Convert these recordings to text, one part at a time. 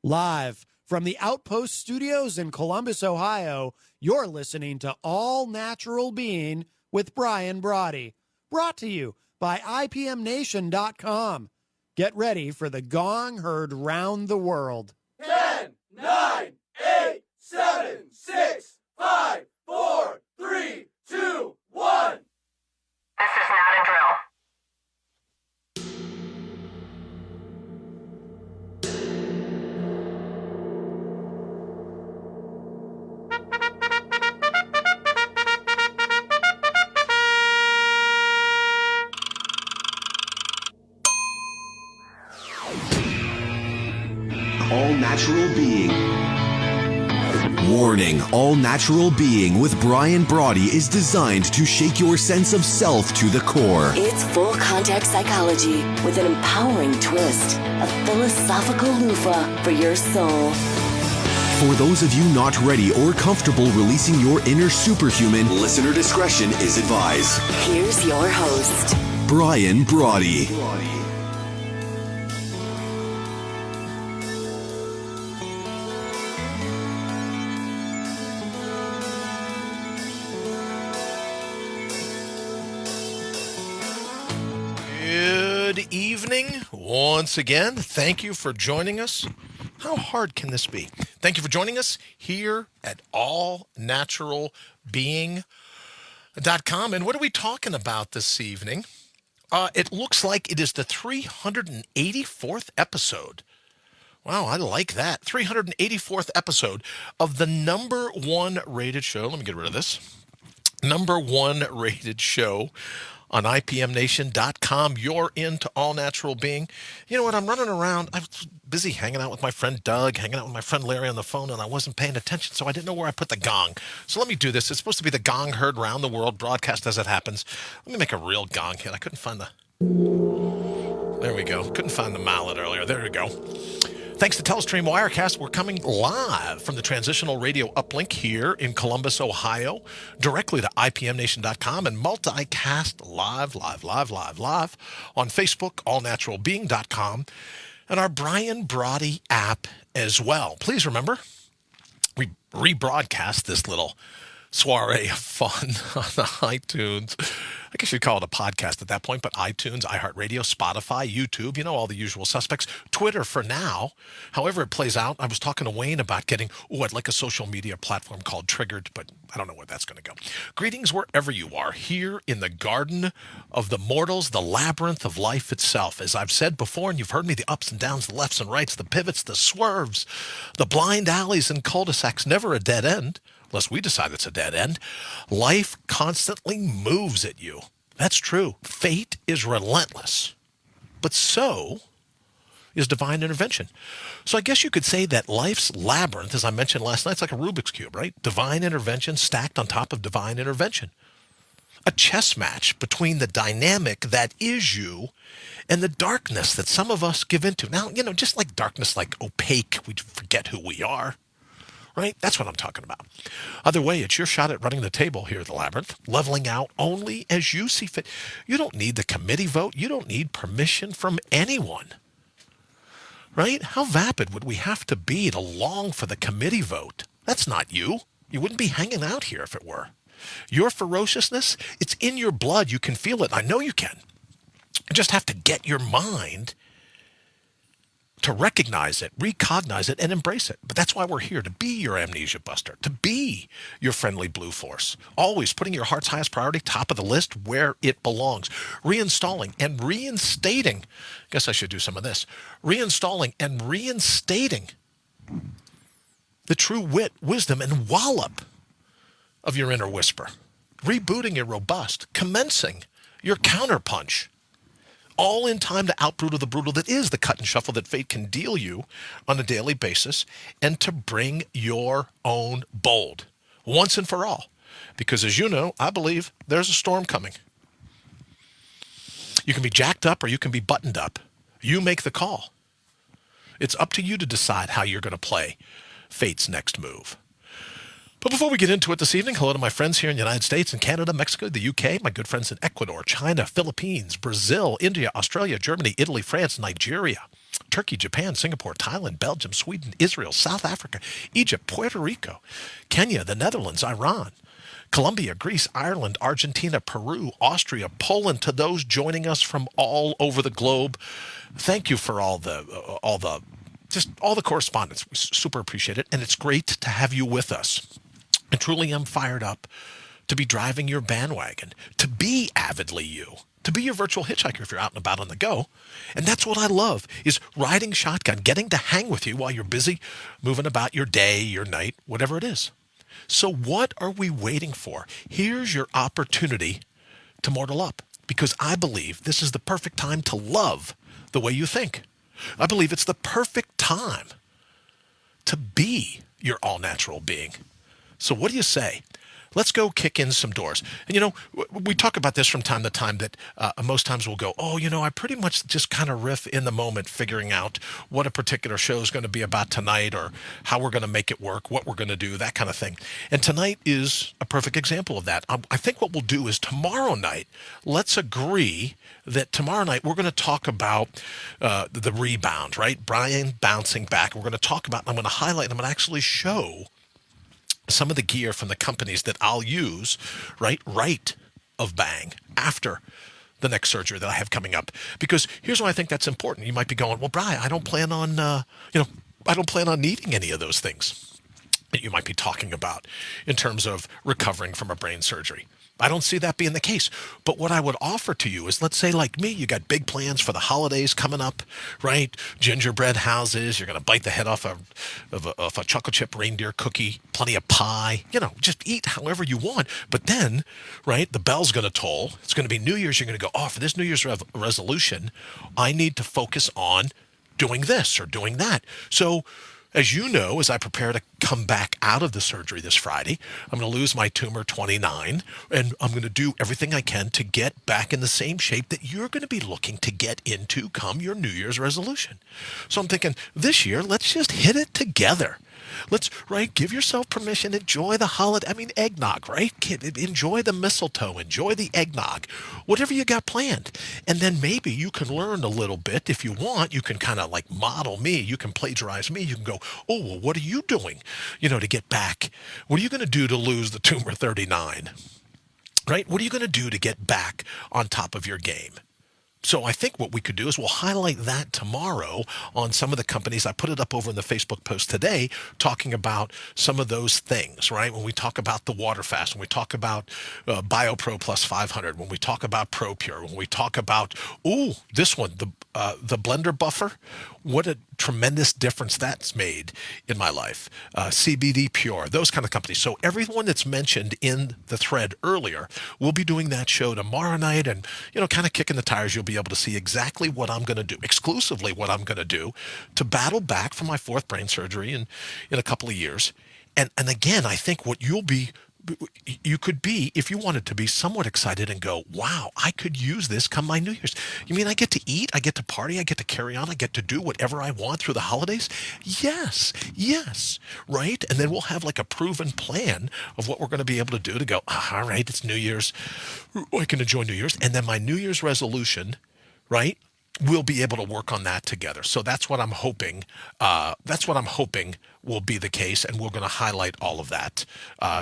Live from the Outpost Studios in Columbus, Ohio, you're listening to All Natural Being with Brian Brawdy. Brought to you by IPMNation.com. Get ready for the gong heard round the world. 10, 9, 8, 7, 6, 5, 4, 3, 2, 1. This is not a drill. All Natural Being. Warning, All Natural Being with Brian Brawdy is designed to shake your sense of self to the core. It's full contact psychology with an empowering twist, a philosophical loofah for your soul. For those of you not ready or comfortable releasing your inner superhuman, listener discretion is advised. Here's your host, Brian Brawdy. Good evening once again. Thank you for joining us. How hard can this be? Thank you for joining us here at allnaturalbeing.com. And what are we talking about this evening? It looks like it is the 384th episode. Wow, I like that. 384th episode of the number one rated show. Let me get rid of this. Number one rated show on IPMNation.com. You're into All Natural Being. You know what? I'm running around. I was busy hanging out with my friend Doug, hanging out with my friend Larry on the phone, and I wasn't paying attention, so I didn't know where I put the gong. So let me do this. It's supposed to be the gong heard round the world, broadcast as it happens. Let me make a real gong hit. I couldn't find the... There we go. Couldn't find the mallet earlier. There we go. Thanks to Telestream Wirecast, we're coming live from the Transitional Radio Uplink here in Columbus, Ohio, directly to IPMNation.com and multicast live on Facebook, allnaturalbeing.com, and our Brian Brawdy app as well. Please remember, we rebroadcast this little soiree of fun on the iTunes. I guess you'd call it a podcast at that point, but iTunes, iHeartRadio, Spotify, YouTube, you know, all the usual suspects. Twitter for now. However it plays out, I was talking to Wayne about getting, I'd like a social media platform called Triggered, but I don't know where that's going to go. Greetings wherever you are, here in the garden of the mortals, the labyrinth of life itself. As I've said before, and you've heard me, the ups and downs, the lefts and rights, the pivots, the swerves, the blind alleys and cul-de-sacs, never a dead end. Unless we decide it's a dead end. Life constantly moves at you. That's true. Fate is relentless. But so is divine intervention. So I guess you could say that life's labyrinth, as I mentioned last night, it's like a Rubik's Cube, right? Divine intervention stacked on top of divine intervention. A chess match between the dynamic that is you and the darkness that some of us give into. Now, you know, just like darkness, like opaque, we forget who we are. Right? That's what I'm talking about. Either way, it's your shot at running the table here at the Labyrinth, leveling out only as you see fit. You don't need the committee vote. You don't need permission from anyone. Right? How vapid would we have to be to long for the committee vote? That's not you. You wouldn't be hanging out here if it were. Your ferociousness, it's in your blood. You can feel it. I know you can. You just have to get your mind to recognize it, recognize it, and embrace it. But that's why we're here, to be your amnesia buster, to be your friendly blue force, always putting your heart's highest priority top of the list where it belongs, reinstalling and reinstating, I guess I should do some of this, reinstalling and reinstating the true wit, wisdom, and wallop of your inner whisper, rebooting your robust, commencing your counterpunch, all in time to out-brutal the brutal that is the cut and shuffle that fate can deal you on a daily basis, and to bring your own bold once and for all. Because as you know, I believe there's a storm coming. You can be jacked up or you can be buttoned up. You make the call. It's up to you to decide how you're going to play fate's next move. But before we get into it this evening, hello to my friends here in the United States and Canada, Mexico, the UK, my good friends in Ecuador, China, Philippines, Brazil, India, Australia, Germany, Italy, France, Nigeria, Turkey, Japan, Singapore, Thailand, Belgium, Sweden, Israel, South Africa, Egypt, Puerto Rico, Kenya, the Netherlands, Iran, Colombia, Greece, Ireland, Argentina, Peru, Austria, Poland. To those joining us from all over the globe, thank you for all the correspondence. We super appreciate it, and it's great to have you with us. And truly, I'm fired up to be driving your bandwagon, to be avidly you, to be your virtual hitchhiker if you're out and about on the go. And that's what I love, is riding shotgun, getting to hang with you while you're busy moving about your day, your night, whatever it is. So what are we waiting for? Here's your opportunity to mortal up, because I believe this is the perfect time to love the way you think. I believe it's the perfect time to be your all-natural being. So what do you say? Let's go kick in some doors. And, we talk about this from time to time, that most times we'll go, I pretty much just kind of riff in the moment, figuring out what a particular show is going to be about tonight, or how we're going to make it work, what we're going to do, that kind of thing. And tonight is a perfect example of that. I think what we'll do is tomorrow night, let's agree that tomorrow night we're going to talk about the rebound, right? Brian bouncing back. We're going to talk about, I'm going to highlight, I'm going to actually show some of the gear from the companies that I'll use, right of bang, after the next surgery that I have coming up. Because here's why I think that's important. You might be going, well, Brian, I don't plan on, I don't plan on needing any of those things that you might be talking about in terms of recovering from a brain surgery. I don't see that being the case. But what I would offer to you is, let's say like me, you got big plans for the holidays coming up, right? Gingerbread houses, you're going to bite the head off a chocolate chip reindeer cookie, plenty of pie, just eat however you want. But then, right, the bell's going to toll. It's going to be New Year's. You're going to go, for this New Year's resolution, I need to focus on doing this or doing that. So, as you know, as I prepare to come back out of the surgery this Friday, I'm going to lose my tumor 29, and I'm going to do everything I can to get back in the same shape that you're going to be looking to get into come your New Year's resolution. So I'm thinking, this year, let's just hit it together. Let's, give yourself permission, enjoy the holiday. Eggnog, right? Enjoy the mistletoe, enjoy the eggnog, whatever you got planned. And then maybe you can learn a little bit. If you want, you can kind of model me. You can plagiarize me. You can go, what are you doing, to get back? What are you going to do to lose the tumor 39? Right? What are you going to do to get back on top of your game? So I think what we could do is we'll highlight that tomorrow on some of the companies. I put it up over in the Facebook post today, talking about some of those things, right? When we talk about the water fast, when we talk about BioPro Plus 500, when we talk about ProPure, when we talk about, this one, the blender buffer, what a tremendous difference that's made in my life. CBD Pure, those kind of companies. So everyone that's mentioned in the thread earlier, we'll be doing that show tomorrow night, and, kind of kicking the tires. You'll be able to see exactly what I'm going to do, exclusively what I'm going to do to battle back from my fourth brain surgery in a couple of years. And again, I think what you could be, if you wanted to be, somewhat excited and go, wow, I could use this come my New Year's. You mean I get to eat, I get to party, I get to carry on, I get to do whatever I want through the holidays? Yes, right? And then we'll have a proven plan of what we're going to be able to do to go, all right, it's New Year's, I can enjoy New Year's. And then my New Year's resolution, right, we'll be able to work on that together. So that's what I'm hoping. Will be the case, and we're going to highlight all of that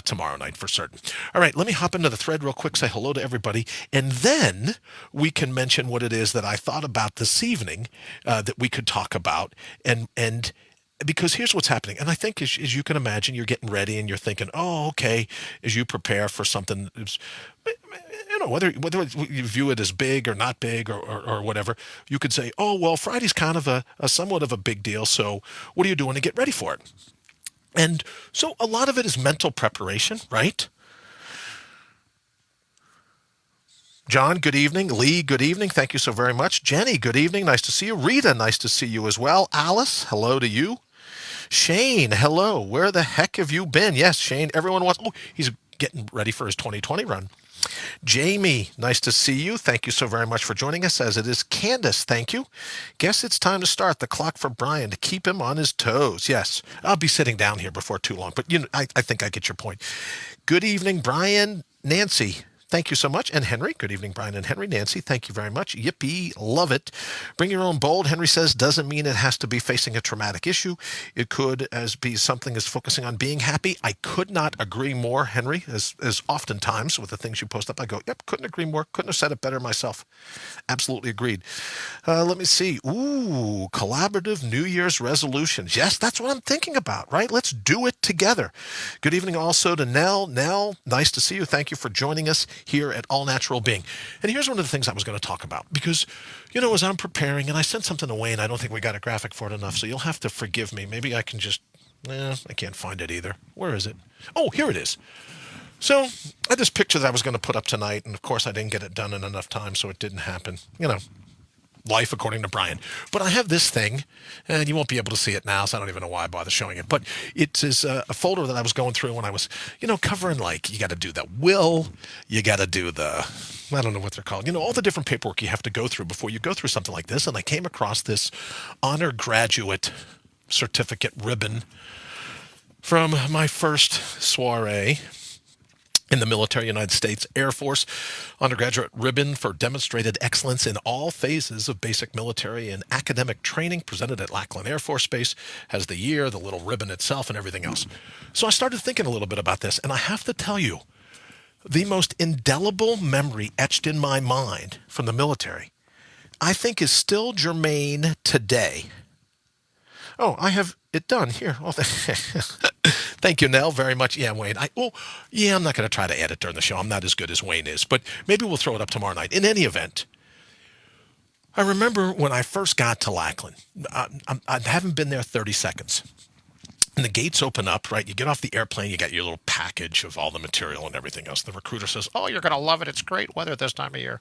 tomorrow night for certain. All right, let me hop into the thread real quick, say hello to everybody, and then we can mention what it is that I thought about this evening that we could talk about, and because here's what's happening. And I think as you can imagine, you're getting ready and you're thinking, okay, as you prepare for something, whether you view it as big or not big or whatever, you could say, Friday's kind of a somewhat of a big deal. So what are you doing to get ready for it? And so a lot of it is mental preparation, right? John, good evening. Lee, good evening. Thank you so very much. Jenny, good evening. Nice to see you. Rita, nice to see you as well. Alice, hello to you. Shane, hello. Where the heck have you been? Yes, Shane, everyone wants, he's getting ready for his 2020 run. Jamie, nice to see you. Thank you so very much for joining us, as it is Candace. Thank you. Guess it's time to start the clock for Brian to keep him on his toes. Yes, I'll be sitting down here before too long, but I think I get your point. Good evening, Brian. Nancy, Thank you so much. And Henry, good evening, Brian and Henry. Nancy, thank you very much. Yippee, love it. Bring your own bold, Henry says, doesn't mean it has to be facing a traumatic issue. It could as be something as focusing on being happy. I could not agree more, Henry, as oftentimes with the things you post up, I go, yep, couldn't agree more. Couldn't have said it better myself. Absolutely agreed. Let me see. Ooh, collaborative New Year's resolutions. Yes, that's what I'm thinking about, right? Let's do it together. Good evening also to Nell. Nell, nice to see you. Thank you for joining us here at All Natural Being. And here's one of the things I was going to talk about because, as I'm preparing, and I sent something to Wayne, I don't think we got a graphic for it enough, so you'll have to forgive me. Maybe I can just, I can't find it either. Where is it? Oh, here it is. So I had this picture that I was going to put up tonight, and of course I didn't get it done in enough time, so it didn't happen. Life according to Brian. But I have this thing, and you won't be able to see it now, so I don't even know why I bother showing it. But it is a folder that I was going through when I was, covering, you got to do the will, you got to do the, I don't know what they're called, all the different paperwork you have to go through before you go through something like this. And I came across this honor graduate certificate ribbon from my first soiree in the military, United States Air Force, undergraduate ribbon for demonstrated excellence in all phases of basic military and academic training, presented at Lackland Air Force Base, has the year, the little ribbon itself, and everything else. So I started thinking a little bit about this, and I have to tell you, the most indelible memory etched in my mind from the military, I think is still germane today. Oh, I have it done here. Oh, thank you, Nell, very much. Yeah, Wayne. I'm not going to try to edit during the show. I'm not as good as Wayne is, but maybe we'll throw it up tomorrow night. In any event, I remember when I first got to Lackland, I haven't been there 30 seconds. And the gates open up, right? You get off the airplane, you got your little package of all the material and everything else. The recruiter says, oh, you're going to love it. It's great weather this time of year.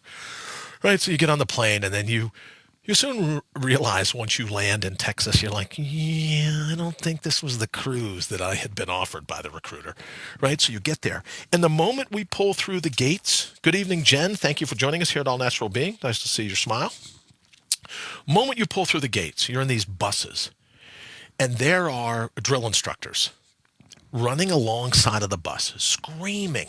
Right? So you get on the plane, and then you soon realize once you land in Texas, you're like, I don't think this was the cruise that I had been offered by the recruiter, right? So you get there. And the moment we pull through the gates, good evening, Jen. Thank you for joining us here at All Natural Being. Nice to see your smile. Moment you pull through the gates, you're in these buses, and there are drill instructors running alongside of the bus, screaming,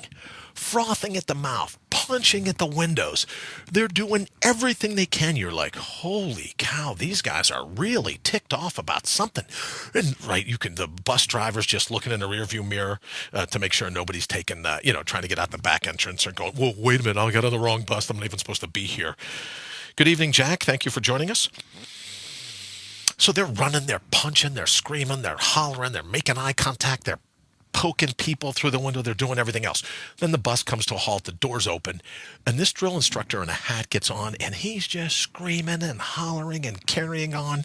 frothing at the mouth, punching at the windows. They're doing everything they can. You're like, holy cow, these guys are really ticked off about something. And right, the bus driver's just looking in the rearview mirror to make sure nobody's taking, trying to get out the back entrance or going, whoa, wait a minute, I got on the wrong bus. I'm not even supposed to be here. Good evening, Jack. Thank you for joining us. So they're running, they're punching, they're screaming, they're hollering, they're making eye contact, they're poking people through the window, they're doing everything else. Then the bus comes to a halt, the doors open, and this drill instructor in a hat gets on, and he's just screaming and hollering and carrying on.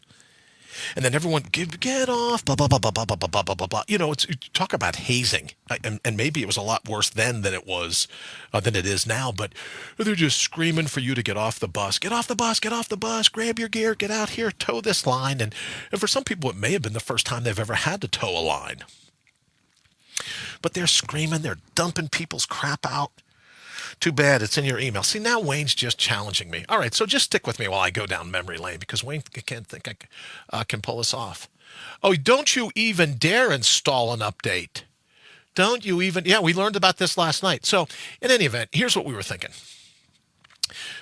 And then everyone, get off, blah, blah, blah, blah, blah, blah, blah, blah, blah, blah. Talk about hazing. And maybe it was a lot worse then than it is now, but they're just screaming for you to get off the bus. Get off the bus, get off the bus, grab your gear, get out here, tow this line. And for some people, it may have been the first time they've ever had to tow a line. But they're screaming, they're dumping people's crap out. Too bad it's in your email. See, now Wayne's just challenging me. All right, so just stick with me while I go down memory lane because Wayne can't think I can pull this off. Oh, don't you even dare install an update. Don't you even? Yeah, we learned about this last night. So in any event, here's what we were thinking.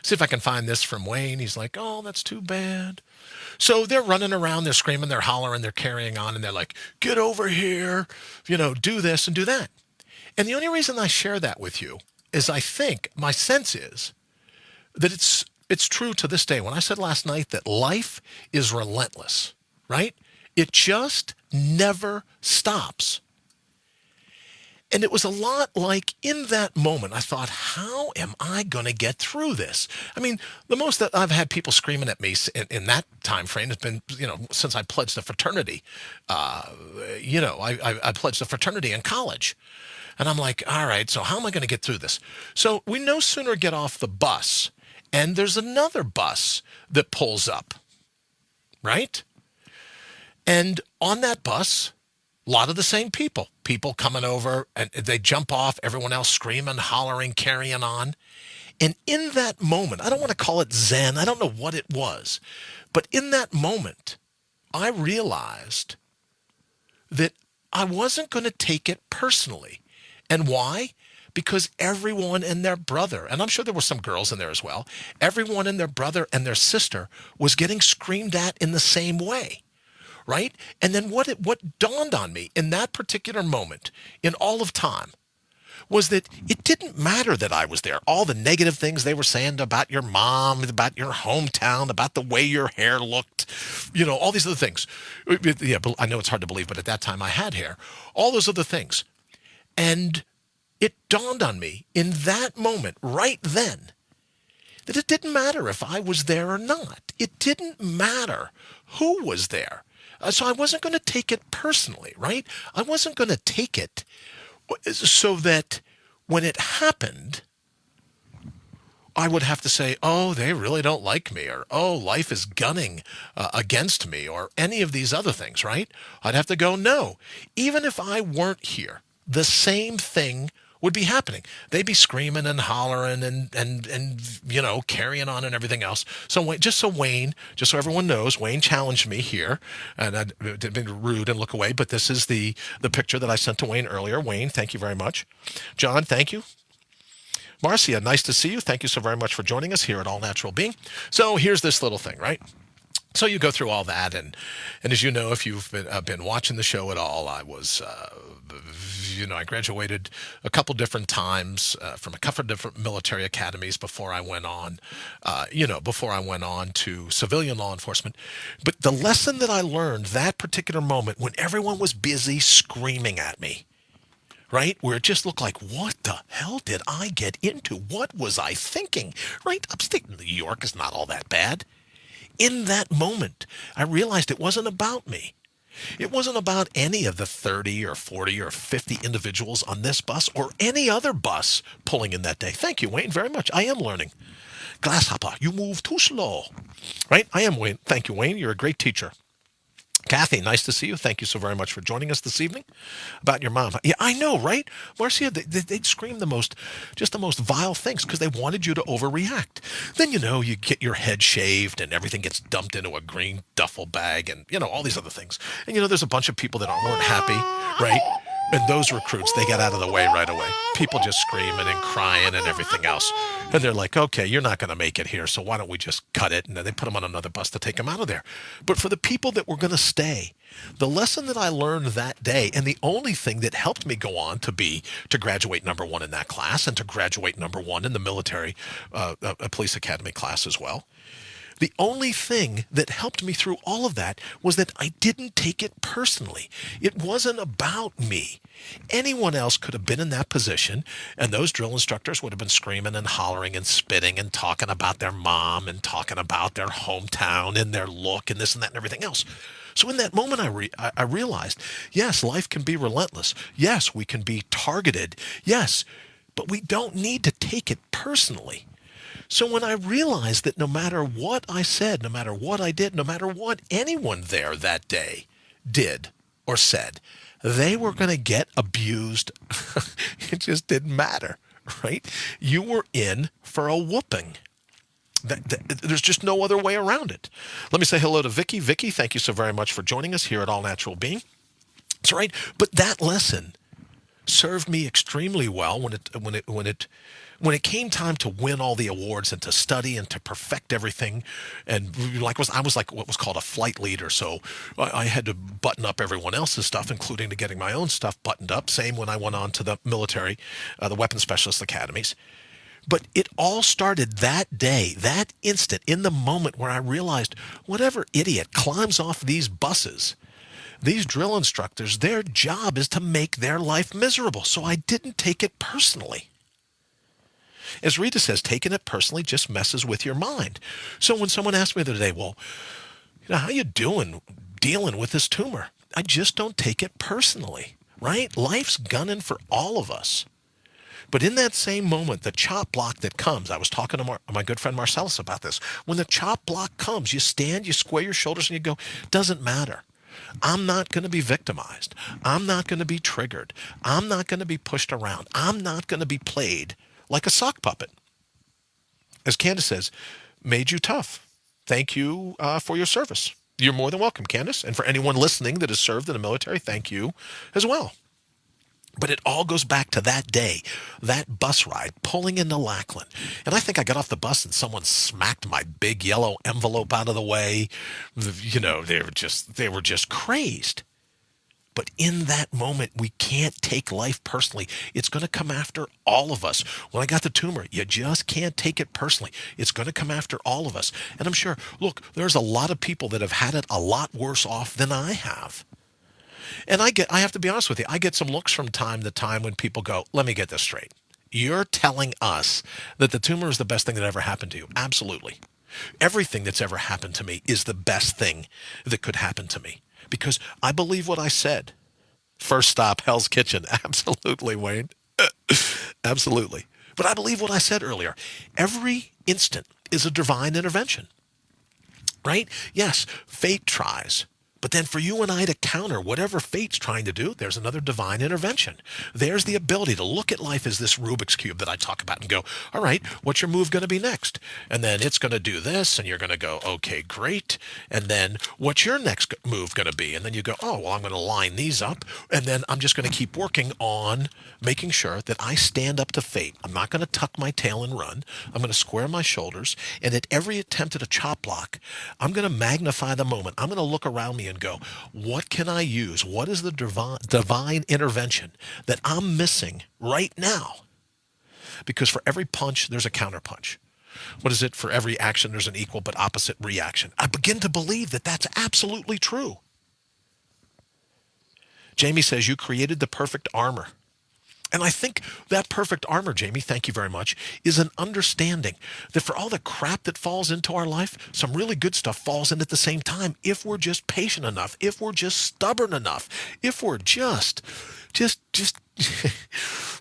See if I can find this from Wayne. He's like, oh, that's too bad. So they're running around, they're screaming, they're hollering, they're carrying on, and they're like, get over here, do this and do that. And the only reason I share that with you is I think my sense is that it's true to this day. When I said last night that life is relentless, right? It just never stops. And it was a lot like in that moment, I thought, how am I going to get through this? I mean, the most that I've had people screaming at me in that time frame has been, since I pledged the fraternity. I pledged the fraternity in college. And I'm like, all right, so how am I going to get through this? So we no sooner get off the bus, and there's another bus that pulls up, right? And on that bus, a lot of the same people coming over, and they jump off, everyone else screaming, hollering, carrying on. And in that moment, I don't want to call it Zen, I don't know what it was, but in that moment, I realized that I wasn't going to take it personally. And why? because everyone and their brother, and I'm sure there were some girls in there as well, everyone and their brother and their sister was getting screamed at in the same way, right? And then what dawned on me in that particular moment in all of time was that it didn't matter that I was there. All the negative things they were saying about your mom, about your hometown, about the way your hair looked, all these other things. Yeah, I know it's hard to believe, but at that time I had hair. All those other things. And it dawned on me in that moment, right then, that it didn't matter if I was there or not. It didn't matter who was there. So I wasn't going to take it personally, right? I wasn't going to take it so that when it happened, I would have to say, oh, they really don't like me, or, oh, life is gunning against me, or any of these other things, right? I'd have to go, no. Even if I weren't here, the same thing would be happening. They'd be screaming and hollering and carrying on and everything else. So just so everyone knows, Wayne challenged me here, and I'd been rude and look away, but this is the picture that I sent to Wayne earlier. Wayne, thank you very much. John, thank you. Marcia, nice to see you. Thank you so very much for joining us here at All Natural Being. So here's this little thing, right? So you go through all that, and as you know, if you've been watching the show at all, I was, I graduated a couple different times from a couple different military academies before I went on, to civilian law enforcement. But the lesson that I learned that particular moment when everyone was busy screaming at me, right? Where it just looked like, what the hell did I get into? What was I thinking? Right? Upstate New York is not all that bad. In that moment, I realized it wasn't about me. It wasn't about any of the 30 or 40 or 50 individuals on this bus or any other bus pulling in that day. Thank you, Wayne, very much. I am learning. Grasshopper, you move too slow. Right? I am, Wayne. Thank you, Wayne. You're a great teacher. Kathy, nice to see you. Thank you so very much for joining us this evening. About your mom. Yeah, I know, right? Marcia, they'd scream the most vile things because they wanted you to overreact. Then, you get your head shaved and everything gets dumped into a green duffel bag and, all these other things. And, there's a bunch of people that weren't happy, right? And those recruits, they got out of the way right away. People just screaming and crying and everything else. And they're like, okay, you're not going to make it here, so why don't we just cut it? And then they put them on another bus to take them out of there. But for the people that were going to stay, the lesson that I learned that day, and the only thing that helped me go on to graduate number one in that class and to graduate number one in the military police academy class as well, the only thing that helped me through all of that was that I didn't take it personally. It wasn't about me. Anyone else could have been in that position, and those drill instructors would have been screaming and hollering and spitting and talking about their mom and talking about their hometown and their look and this and that and everything else. So in that moment, I realized, yes, life can be relentless. Yes, we can be targeted. Yes, but we don't need to take it personally. So when I realized that no matter what I said, no matter what I did, no matter what anyone there that day did or said, they were going to get abused. It just didn't matter, right? You were in for a whooping. There's just no other way around it. Let me say hello to Vicky. Vicky, thank you so very much for joining us here at All Natural Being. That's right. But that lesson served me extremely well when it came time to win all the awards and to study and to perfect everything. And I was like what was called a flight leader. So I had to button up everyone else's stuff, including to getting my own stuff buttoned up. Same when I went on to the military, the weapons specialist academies. But it all started that day, that instant, in the moment where I realized whatever idiot climbs off these buses, these drill instructors, their job is to make their life miserable. So I didn't take it personally. As Rita says, taking it personally just messes with your mind. So when someone asked me the other day, well, how you doing dealing with this tumor? I just don't take it personally, right? Life's gunning for all of us. But in that same moment, the chop block that comes, I was talking to my good friend Marcellus about this. When the chop block comes, you stand, you square your shoulders, and you go, doesn't matter. I'm not going to be victimized. I'm not going to be triggered. I'm not going to be pushed around. I'm not going to be played like a sock puppet. As Candace says, made you tough. Thank you for your service. You're more than welcome, Candace. And for anyone listening that has served in the military, thank you as well. But it all goes back to that day, that bus ride, pulling into Lackland. And I think I got off the bus and someone smacked my big yellow envelope out of the way. You know, they were just crazed. But in that moment, we can't take life personally. It's going to come after all of us. When I got the tumor, you just can't take it personally. It's going to come after all of us. And I'm sure, look, there's a lot of people that have had it a lot worse off than I have. And I have to be honest with you, I get some looks from time to time when people go, let me get this straight. You're telling us that the tumor is the best thing that ever happened to you. Absolutely. Everything that's ever happened to me is the best thing that could happen to me because I believe what I said. First stop, Hell's Kitchen. Absolutely, Wayne. Absolutely. But I believe what I said earlier. Every instant is a divine intervention, right? Yes, fate tries. But then for you and I to counter whatever fate's trying to do, there's another divine intervention. There's the ability to look at life as this Rubik's Cube that I talk about and go, all right, what's your move going to be next? And then it's going to do this, and you're going to go, okay, great. And then what's your next move going to be? And then you go, oh, well, I'm going to line these up, and then I'm just going to keep working on making sure that I stand up to fate. I'm not going to tuck my tail and run. I'm going to square my shoulders, and at every attempt at a chop block, I'm going to magnify the moment. I'm going to look around me and go, what can I use? What is the divine intervention that I'm missing right now? Because for every punch, there's a counterpunch. What is it? For every action, there's an equal but opposite reaction. I begin to believe that that's absolutely true. Jamie says, you created the perfect armor. And I think that perfect armor, Jamie, thank you very much, is an understanding that for all the crap that falls into our life, some really good stuff falls in at the same time if we're just patient enough, if we're just stubborn enough, if we're just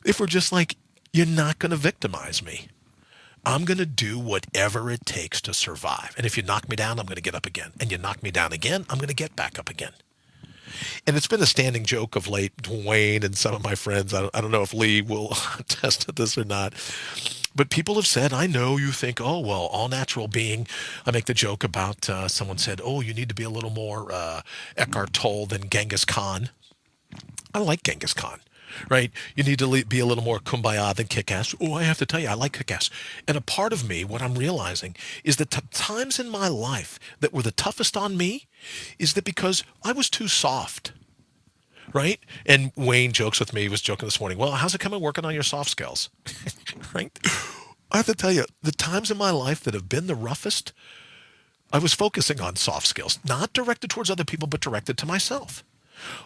if we're just like, you're not going to victimize me. I'm going to do whatever it takes to survive. And if you knock me down, I'm going to get up again. And you knock me down again, I'm going to get back up again. And it's been a standing joke of late, Dwayne and some of my friends. I don't know if Lee will attest to this or not. But people have said, I know you think, oh, well, all natural being. I make the joke about someone said, oh, you need to be a little more Eckhart Tolle than Genghis Khan. I like Genghis Khan, right? You need to be a little more kumbaya than kick-ass. Oh, I have to tell you, I like kick-ass. And a part of me, what I'm realizing, is that times in my life that were the toughest on me is that because I was too soft, right? And Wayne jokes with me, he was joking this morning, well, how's it coming working on your soft skills, right? I have to tell you, the times in my life that have been the roughest, I was focusing on soft skills, not directed towards other people, but directed to myself.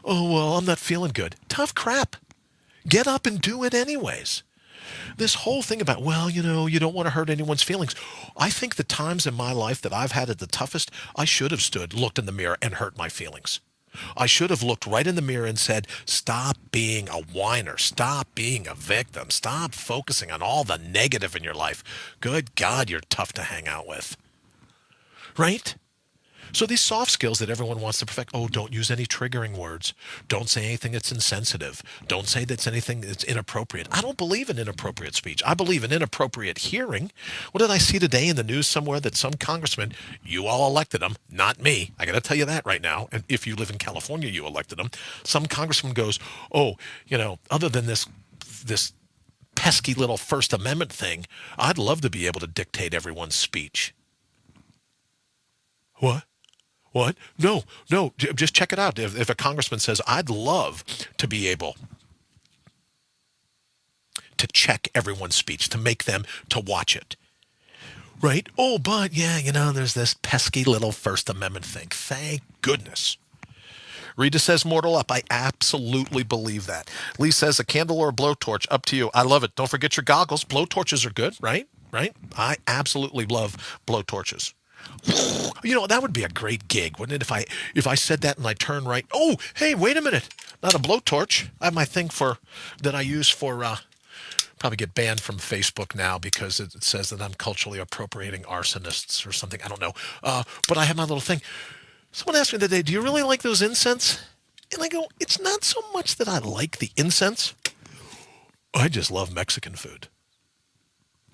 Oh, well, I'm not feeling good. Tough crap. Get up and do it anyways. This whole thing about, well, you know, you don't want to hurt anyone's feelings. I think the times in my life that I've had it the toughest, I should have stood, looked in the mirror, and hurt my feelings. I should have looked right in the mirror and said, stop being a whiner. Stop being a victim. Stop focusing on all the negative in your life. Good God, you're tough to hang out with. Right? So these soft skills that everyone wants to perfect, oh, don't use any triggering words. Don't say anything that's insensitive. Don't say that's anything that's inappropriate. I don't believe in inappropriate speech. I believe in inappropriate hearing. What did I see today in the news somewhere that some congressman, you all elected him, not me. I got to tell you that right now. And if you live in California, you elected him. Some congressman goes, oh, you know, other than this pesky little First Amendment thing, I'd love to be able to dictate everyone's speech. What? What? No, just check it out. If a congressman says, I'd love to be able to check everyone's speech, to make them to watch it. Right? Oh, but yeah, you know, there's this pesky little First Amendment thing. Thank goodness. Rita says, mortal up. I absolutely believe that. Lee says, a candle or a blowtorch, up to you. I love it. Don't forget your goggles. Blowtorches are good, right? Right? I absolutely love blowtorches. You know, that would be a great gig, wouldn't it? If I said that and I turn right. Oh, hey, wait a minute. Not a blowtorch. I have my thing that I use for, probably get banned from Facebook now because it says that I'm culturally appropriating arsonists or something. I don't know. But I have my little thing. Someone asked me the other day, do you really like those incense? And I go, it's not so much that I like the incense. I just love Mexican food.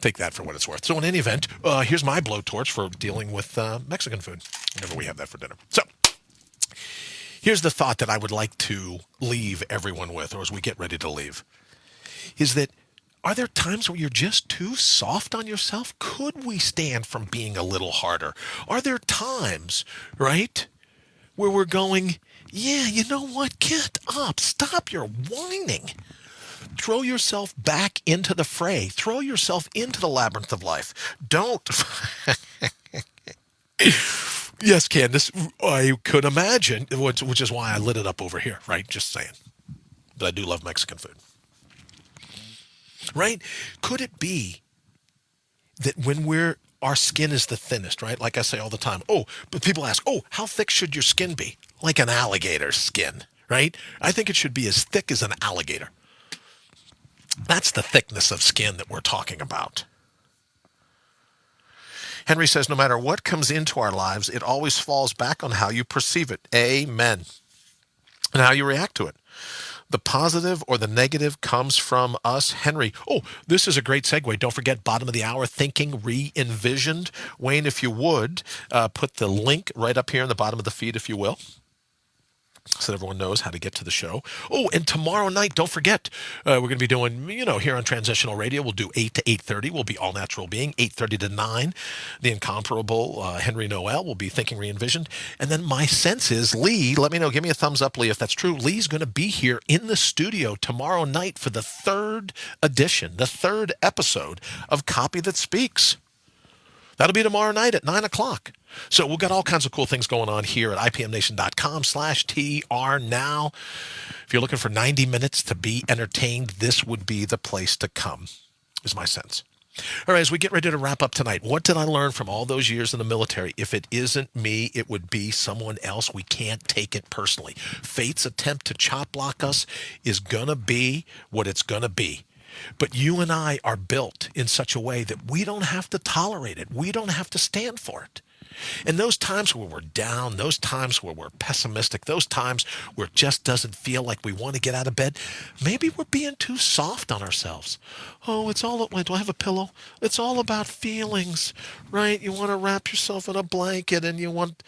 Take that for what it's worth. So in any event, here's my blowtorch for dealing with Mexican food whenever we have that for dinner. So Here's the thought that I would like to leave everyone with, or as we get ready to leave, is that are there times where you're just too soft on yourself? Could we stand from being a little harder? Are there times, right, where we're going, yeah, you know what? Get up. Stop your whining. Throw yourself back into the fray. Throw yourself into the labyrinth of life. Don't. Yes, Candace, I could imagine, which is why I lit it up over here, right? Just saying. But I do love Mexican food. Right? Could it be that when our skin is the thinnest, right? Like I say all the time, but people ask, how thick should your skin be? Like an alligator's skin, right? I think it should be as thick as an alligator. That's the thickness of skin that we're talking about. Henry says, no matter what comes into our lives, it always falls back on how you perceive it. Amen. And how you react to it. The positive or the negative comes from us. Henry, this is a great segue. Don't forget, bottom of the hour, Thinking Re-Envisioned. Wayne, if you would, put the link right up here in the bottom of the feed, if you will, so that everyone knows how to get to the show. And tomorrow night, don't forget, we're going to be doing, here on Transitional Radio, we'll do 8 to 8:30. We'll be All Natural Being. 8:30 to 9, the incomparable Henry Noel will be Thinking Re-Envisioned. And then my sense is, Lee, let me know, give me a thumbs up, Lee, if that's true. Lee's going to be here in the studio tomorrow night for the third edition, the third episode of Copy That Speaks. That'll be tomorrow night at 9 o'clock. So we've got all kinds of cool things going on here at ipmnation.com/TR now. If you're looking for 90 minutes to be entertained, this would be the place to come, is my sense. All right, as we get ready to wrap up tonight, what did I learn from all those years in the military? If it isn't me, it would be someone else. We can't take it personally. Fate's attempt to chop block us is going to be what it's going to be. But you and I are built in such a way that we don't have to tolerate it. We don't have to stand for it. And those times where we're down, those times where we're pessimistic, those times where it just doesn't feel like we want to get out of bed, maybe we're being too soft on ourselves. Do I have a pillow? It's all about feelings, right? You want to wrap yourself in a blanket and you want,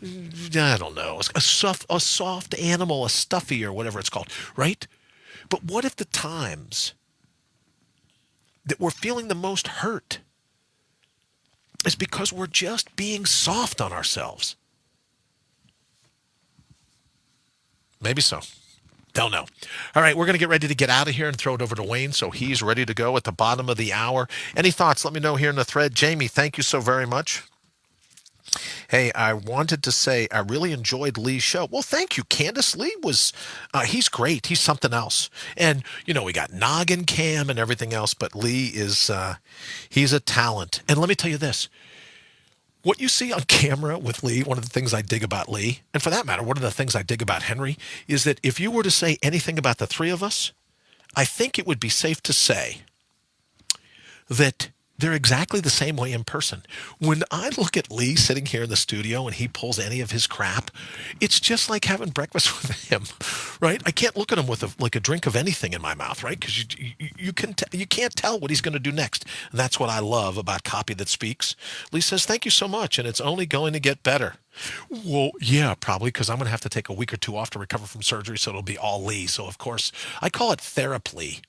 I don't know, a soft animal, a stuffy or whatever it's called, right? But what if the times that we're feeling the most hurt is because we're just being soft on ourselves? Maybe so. Don't know. All right, we're going to get ready to get out of here and throw it over to Wayne, so he's ready to go at the bottom of the hour. Any thoughts? Let me know here in the thread. Jamie, thank you so very much. Hey, I wanted to say I really enjoyed Lee's show. Well, thank you, Candace. Lee was, he's great. He's something else. And, we got Noggin Cam and everything else, but Lee is, he's a talent. And let me tell you this. What you see on camera with Lee, one of the things I dig about Lee, and for that matter, one of the things I dig about Henry, is that if you were to say anything about the three of us, I think it would be safe to say that they're exactly the same way in person. When I look at Lee sitting here in the studio and he pulls any of his crap, it's just like having breakfast with him, right? I can't look at him with a drink of anything in my mouth, right? Because you can't tell what he's going to do next. And that's what I love about Copy That Speaks. Lee says, thank you so much, and it's only going to get better. Well, yeah, probably, because I'm going to have to take a week or two off to recover from surgery, so it'll be all Lee. So, of course, I call it therapy.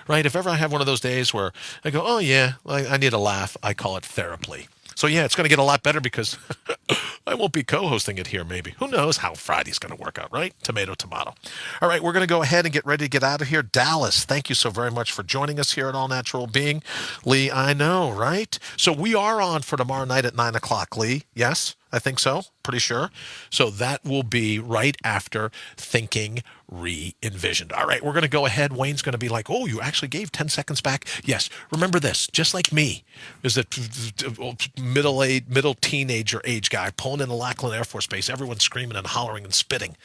Right? If ever I have one of those days where I go, oh, yeah, I need a laugh, I call it therapy. So, yeah, it's going to get a lot better because I won't be co-hosting it here, maybe. Who knows how Friday's going to work out, right? Tomato, tomato. All right, we're going to go ahead and get ready to get out of here. Dallas, thank you so very much for joining us here at All Natural Being. Lee, I know, right? So we are on for tomorrow night at 9 o'clock, Lee. Yes, I think so. Pretty sure. So that will be right after Thinking Re-Envisioned. All right, we're going to go ahead. Wayne's going to be like, oh, you actually gave 10 seconds back? Yes. Remember this, just like me, is that middle teenager age guy pulling in the Lackland Air Force Base, everyone screaming and hollering and spitting.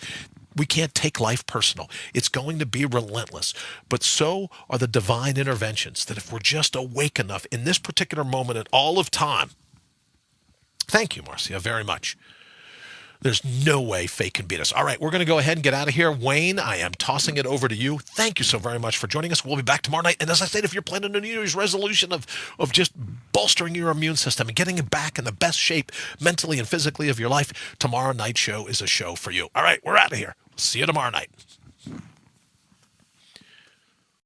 We can't take life personal. It's going to be relentless. But so are the divine interventions that if we're just awake enough in this particular moment at all of time. Thank you, Marcia, very much. There's no way fate can beat us. All right, we're going to go ahead and get out of here. Wayne, I am tossing it over to you. Thank you so very much for joining us. We'll be back tomorrow night. And as I said, if you're planning a New Year's resolution of just bolstering your immune system and getting it back in the best shape mentally and physically of your life, tomorrow night's show is a show for you. All right, we're out of here. See you tomorrow night.